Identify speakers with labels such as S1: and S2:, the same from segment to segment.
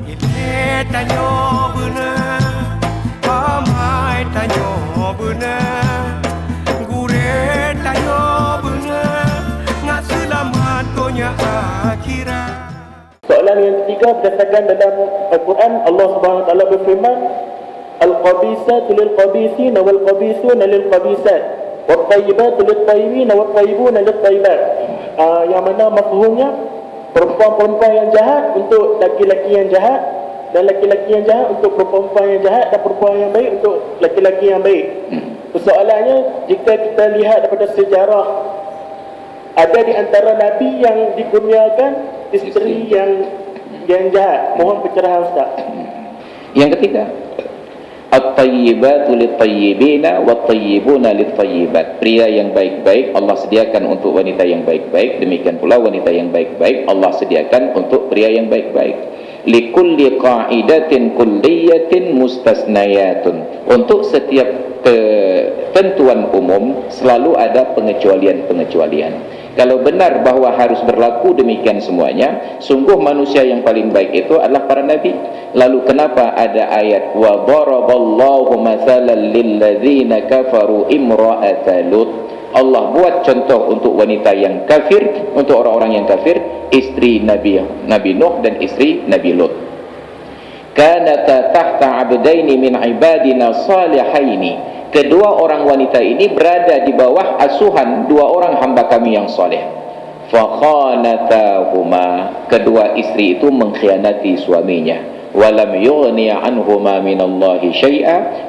S1: Ile tanya benar, amai tanya benar, gure tanya benar, ngak selamat dunia akhirat.
S2: Soalan yang ketiga berdasarkan dalam Al-Quran, Allah Subhanahu Wa Taala berfirman, Al-qabisatu lil-qabisina wal-qabisuna lil-qabisat wat-tayyibatu lit-tayyibina wat-tayyibuna lit-tayyibat. Yang mana mafhumnya, perempuan-perempuan yang jahat untuk laki-laki yang jahat, dan laki-laki yang jahat untuk perempuan yang jahat, dan perempuan yang baik untuk laki-laki yang baik. Persoalannya, jika kita lihat daripada sejarah, ada di antara Nabi yang dikurniakan isteri yang jahat. Mohon pencerahan Ustaz.
S3: Yang ketiga, at-tayyibatu lit-tayyibina wat-tayyibuna lit-tayyibat. Pria yang baik-baik Allah sediakan untuk wanita yang baik-baik, demikian pula wanita yang baik-baik Allah sediakan untuk pria yang baik-baik. Likulli qa'idatin kulliyatin mustasnayatun. Untuk setiap ketentuan umum selalu ada pengecualian-pengecualian. Kalau benar bahawa harus berlaku demikian semuanya, sungguh manusia yang paling baik itu adalah para nabi. Lalu kenapa ada ayat wa daraballahu mathalan lilladzina kafaru imra'ata Lut? Allah buat contoh untuk wanita yang kafir, untuk orang-orang yang kafir, istri Nabi Nuh dan istri Nabi Lut. Kanata tahta abdaini min ibadina salihaini. Kedua orang wanita ini berada di bawah asuhan dua orang hamba kami yang soleh. Fakhanatahuma. Kedua istri itu mengkhianati suaminya. Walam yughni anhuma minallahi syai'a.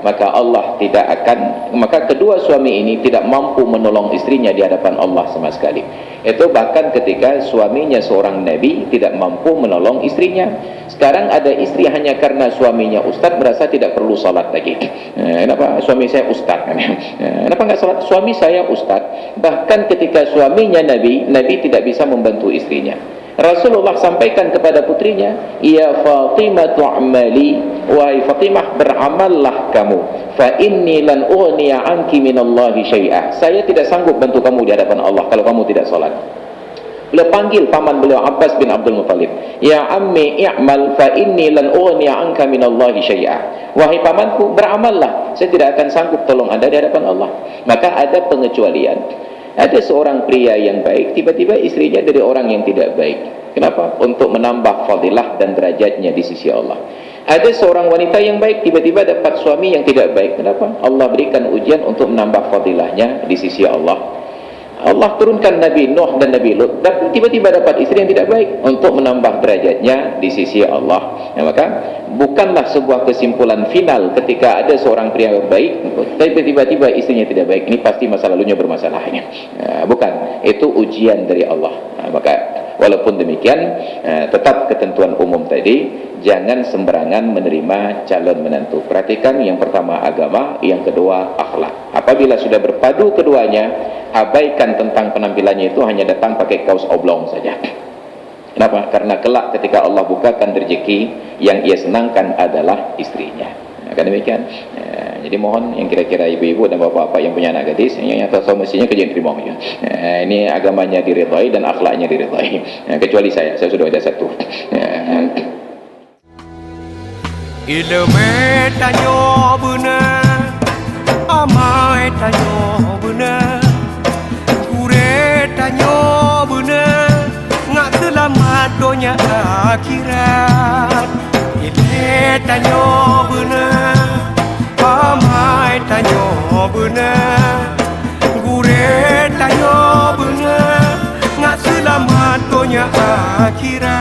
S3: Maka kedua suami ini tidak mampu menolong istrinya di hadapan Allah sama sekali. Itu bahkan ketika suaminya seorang nabi tidak mampu menolong istrinya. Sekarang ada istri hanya karena suaminya ustaz merasa tidak perlu salat lagi. Kenapa suami saya ustaz? Kenapa enggak salat? Suami saya ustaz. Bahkan ketika suaminya nabi tidak bisa membantu istrinya. Rasulullah sampaikan kepada putrinya, ya Fatimah tu'amali, wahai Fatimah beramallah kamu, fa inni lan ughniya anki minallahi syai'ah. Saya tidak sanggup bantu kamu di hadapan Allah kalau kamu tidak salat. Beliau panggil paman beliau Abbas bin Abdul Muttalib, ya ammi i'mal fa inni lan ughniya anka minallahi syai'ah. Wahai pamanku, beramallah, saya tidak akan sanggup tolong Anda di hadapan Allah. Maka ada pengecualian. Ada seorang pria yang baik, tiba-tiba istrinya dari orang yang tidak baik. Kenapa? Untuk menambah fadilah dan derajatnya di sisi Allah. Ada seorang wanita yang baik, tiba-tiba dapat suami yang tidak baik. Kenapa? Allah berikan ujian untuk menambah fadilahnya di sisi Allah. Allah turunkan Nabi Nuh dan Nabi Lut, tapi tiba-tiba dapat istri yang tidak baik untuk menambah derajatnya di sisi Allah. Maka bukanlah sebuah kesimpulan final ketika ada seorang pria yang baik tapi tiba-tiba istrinya tidak baik, ini pasti masa lalunya bermasalah. Bukan, itu ujian dari Allah. Maka walaupun demikian, tetap ketentuan umum tadi, jangan sembarangan menerima calon menantu. Perhatikan, yang pertama agama, yang kedua akhlak. Apabila sudah berpadu keduanya, abaikan tentang penampilannya, itu hanya datang pakai kaos oblong saja. Kenapa? Karena kelak ketika Allah bukakan rezeki, yang ia senangkan adalah istrinya. Kan demikian. Jadi mohon yang kira-kira ibu-ibu dan bapak-bapak yang punya anak gadis, yang tahu mestinya kerja yang terima. Ini agamanya diridhai dan akhlaknya diridhai. Kecuali saya sudah ada satu.
S1: Ilmu tanya benar, amai tanya benar, gure tanya benar, ngak selamat dunia akhirat. Ilmu tanya benar, amai tanya benar, gure tanya benar, ngak selamat dunia akhirat.